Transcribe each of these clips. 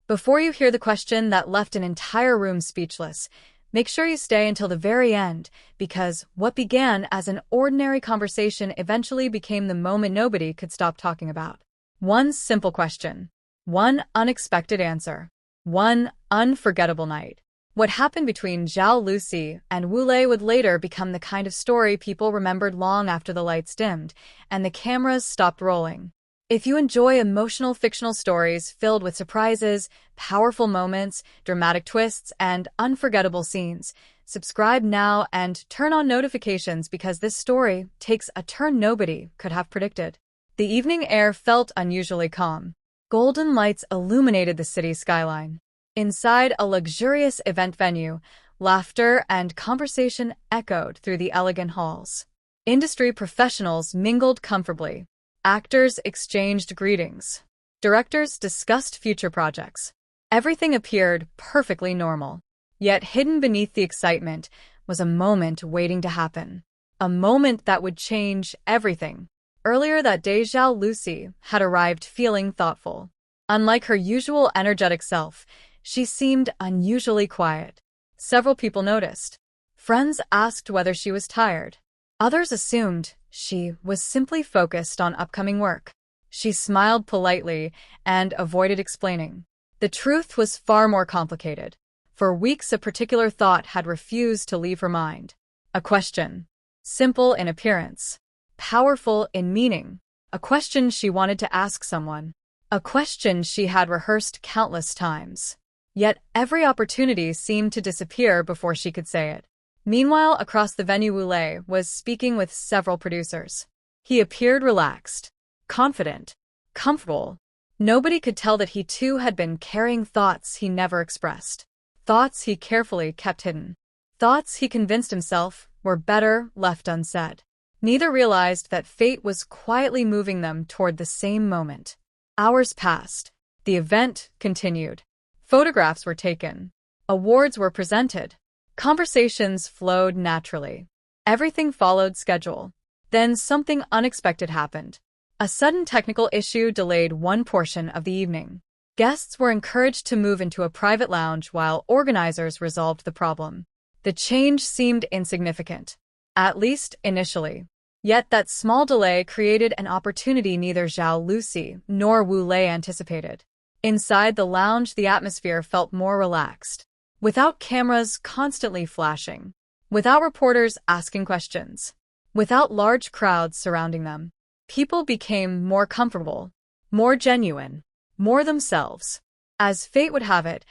Before you hear the question that left an entire room speechless, make sure you stay until the very end, because what began as an ordinary conversation eventually became the moment nobody could stop talking about. One simple question. One unexpected answer. One unforgettable night. What happened between Zhao Lusi and Wu Lei would later become the kind of story people remembered long after the lights dimmed and the cameras stopped rolling. If you enjoy emotional fictional stories filled with surprises, powerful moments, dramatic twists, and unforgettable scenes, subscribe now and turn on notifications because this story takes a turn nobody could have predicted. The evening air felt unusually calm. Golden lights illuminated the city skyline. Inside a luxurious event venue, laughter and conversation echoed through the elegant halls. Industry professionals mingled comfortably. Actors exchanged greetings. Directors discussed future projects. Everything appeared perfectly normal. Yet hidden beneath the excitement was a moment waiting to happen. A moment that would change everything. Earlier that day, Zhao Lusi had arrived feeling thoughtful. Unlike her usual energetic self, she seemed unusually quiet. Several people noticed. Friends asked whether she was tired. Others assumed she was simply focused on upcoming work. She smiled politely and avoided explaining. The truth was far more complicated. For weeks, a particular thought had refused to leave her mind. A question. Simple in appearance. Powerful in meaning. A question she wanted to ask someone. A question she had rehearsed countless times. Yet every opportunity seemed to disappear before she could say it. Meanwhile, across the venue, Wu Lei was speaking with several producers. He appeared relaxed, confident, comfortable. Nobody could tell that he too had been carrying thoughts he never expressed. Thoughts he carefully kept hidden. Thoughts he convinced himself were better left unsaid. Neither realized that fate was quietly moving them toward the same moment. Hours passed. The event continued. Photographs were taken. Awards were presented. Conversations flowed naturally. Everything followed schedule. Then something unexpected happened. A sudden technical issue delayed one portion of the evening. Guests were encouraged to move into a private lounge while organizers resolved the problem. The change seemed insignificant, at least initially. Yet that small delay created an opportunity neither Zhao Lusi nor Wu Lei anticipated. Inside the lounge, the atmosphere felt more relaxed. Without cameras constantly flashing. Without reporters asking questions. Without large crowds surrounding them. People became more comfortable, more genuine, more themselves. As fate would have it,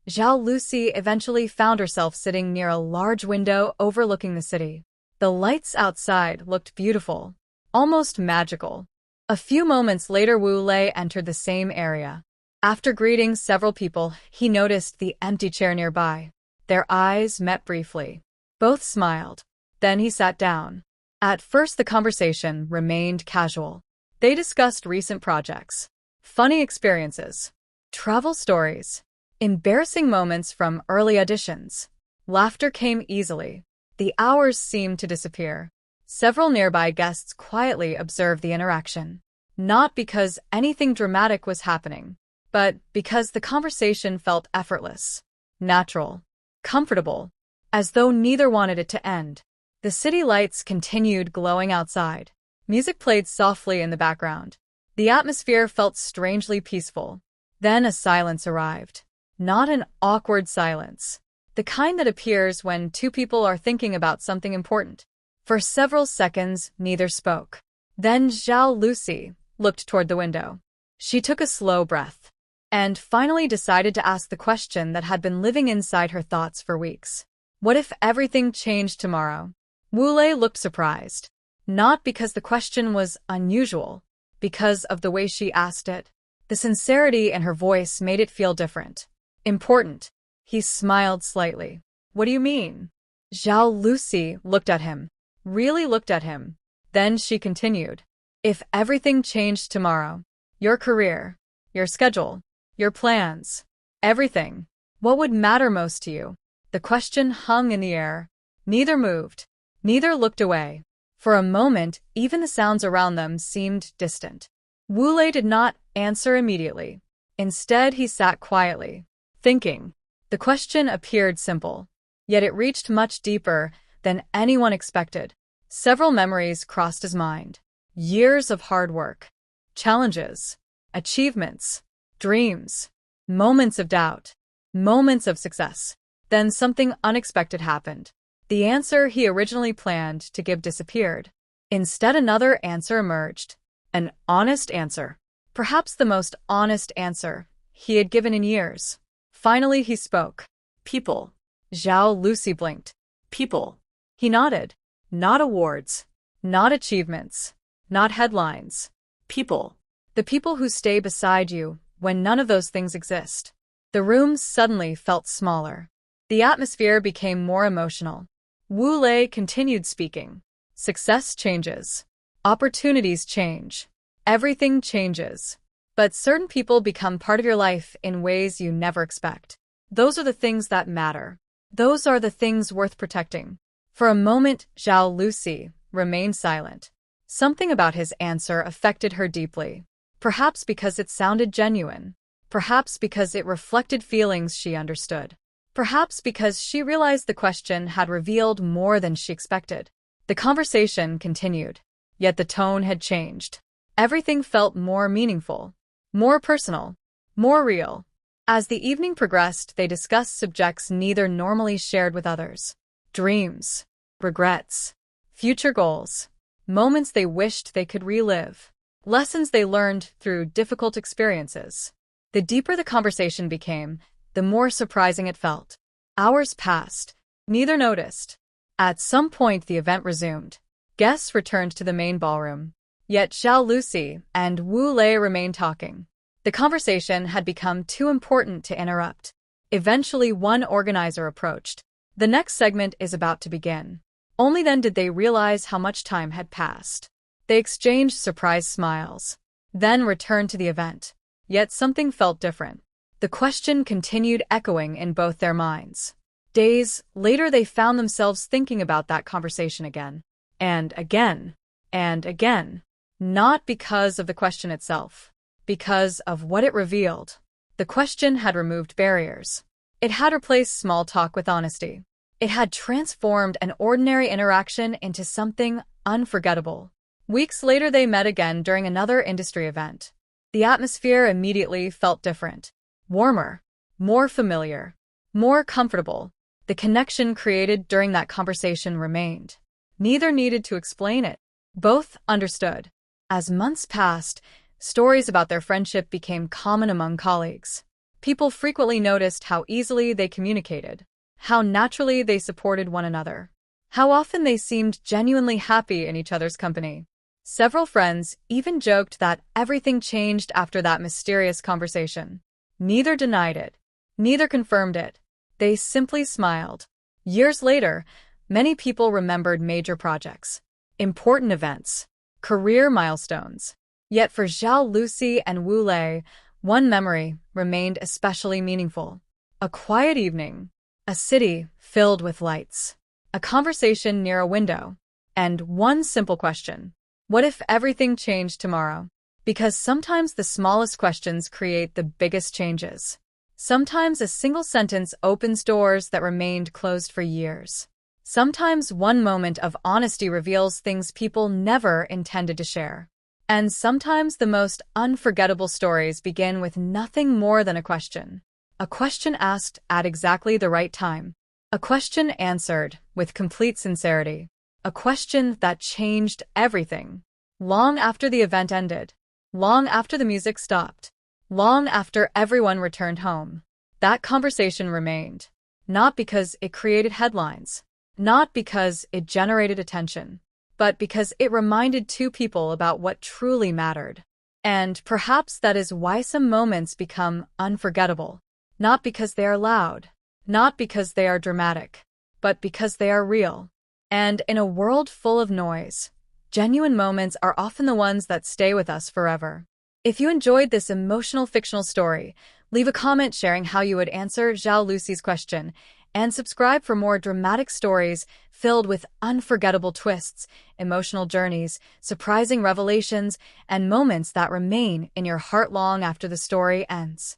Zhao Lusi eventually found herself sitting near a large window overlooking the city. The lights outside looked beautiful, almost magical. A few moments later, Wu Lei entered the same area. After greeting several people, he noticed the empty chair nearby. Their eyes met briefly. Both smiled. Then he sat down. At first, the conversation remained casual. They discussed recent projects, funny experiences, travel stories, embarrassing moments from early auditions. Laughter came easily. The hours seemed to disappear. Several nearby guests quietly observed the interaction. Not because anything dramatic was happening, but because the conversation felt effortless, natural, comfortable, as though neither wanted it to end. The city lights continued glowing outside. Music played softly in the background. The atmosphere felt strangely peaceful. Then a silence arrived. Not an awkward silence. The kind that appears when two people are thinking about something important. For several seconds, neither spoke. Then Zhao Lusi looked toward the window. She took a slow breath and finally decided to ask the question that had been living inside her thoughts for weeks. What if everything changed tomorrow? Wu Lei looked surprised. Not because the question was unusual, because of the way she asked it. The sincerity in her voice made it feel different. Important. He smiled slightly. What do you mean? Zhao Lusi looked at him. Really looked at him. Then she continued. If everything changed tomorrow, your career, your schedule, your plans, everything, what would matter most to you? The question hung in the air. Neither moved. Neither looked away. For a moment, even the sounds around them seemed distant. Wu Lei did not answer immediately. Instead, he sat quietly, thinking. The question appeared simple, yet it reached much deeper than anyone expected. Several memories crossed his mind. Years of hard work, challenges, achievements, dreams, moments of doubt, moments of success. Then something unexpected happened. The answer he originally planned to give disappeared. Instead, another answer emerged. An honest answer. Perhaps the most honest answer he had given in years. Finally, he spoke. People. Zhao Lusi blinked. People. He nodded. Not awards. Not achievements. Not headlines. People. The people who stay beside you when none of those things exist. The room suddenly felt smaller. The atmosphere became more emotional. Wu Lei continued speaking. Success changes. Opportunities change. Everything changes. But certain people become part of your life in ways you never expect. Those are the things that matter. Those are the things worth protecting. For a moment, Zhao Lusi remained silent. Something about his answer affected her deeply. Perhaps because it sounded genuine. Perhaps because it reflected feelings she understood. Perhaps because she realized the question had revealed more than she expected. The conversation continued, yet the tone had changed. Everything felt more meaningful, more personal, more real. As the evening progressed, they discussed subjects neither normally shared with others. Dreams, regrets, future goals, moments they wished they could relive, lessons they learned through difficult experiences. The deeper the conversation became, the more surprising it felt. Hours passed. Neither noticed. At some point, the event resumed. Guests returned to the main ballroom. Yet Zhao Lusi and Wu Lei remained talking. The conversation had become too important to interrupt. Eventually, one organizer approached. The next segment is about to begin. Only then did they realize how much time had passed. They exchanged surprised smiles, then returned to the event. Yet something felt different. The question continued echoing in both their minds. Days later, they found themselves thinking about that conversation again, and again, and again. Not because of the question itself, because of what it revealed. The question had removed barriers. It had replaced small talk with honesty. It had transformed an ordinary interaction into something unforgettable. Weeks later, they met again during another industry event. The atmosphere immediately felt different. Warmer, more familiar, more comfortable. The connection created during that conversation remained. Neither needed to explain it. Both understood. As months passed, stories about their friendship became common among colleagues. People frequently noticed how easily they communicated, how naturally they supported one another, how often they seemed genuinely happy in each other's company. Several friends even joked that everything changed after that mysterious conversation. Neither denied it, neither confirmed it. They simply smiled. Years later, many people remembered major projects, important events, career milestones. Yet for Zhao Lusi and Wu Lei, one memory remained especially meaningful. A quiet evening, a city filled with lights, a conversation near a window, and one simple question. What if everything changed tomorrow? Because sometimes the smallest questions create the biggest changes. Sometimes a single sentence opens doors that remained closed for years. Sometimes one moment of honesty reveals things people never intended to share. And sometimes the most unforgettable stories begin with nothing more than a question. A question asked at exactly the right time. A question answered with complete sincerity. A question that changed everything. Long after the event ended. Long after the music stopped. Long after everyone returned home. That conversation remained. Not because it created headlines. Not because it generated attention. But because it reminded two people about what truly mattered. And perhaps that is why some moments become unforgettable. Not because they are loud. Not because they are dramatic. But because they are real. And in a world full of noise, genuine moments are often the ones that stay with us forever. If you enjoyed this emotional fictional story, leave a comment sharing how you would answer Zhao Lusi's question, And subscribe for more dramatic stories filled with unforgettable twists, emotional journeys, surprising revelations, and moments that remain in your heart long after the story ends.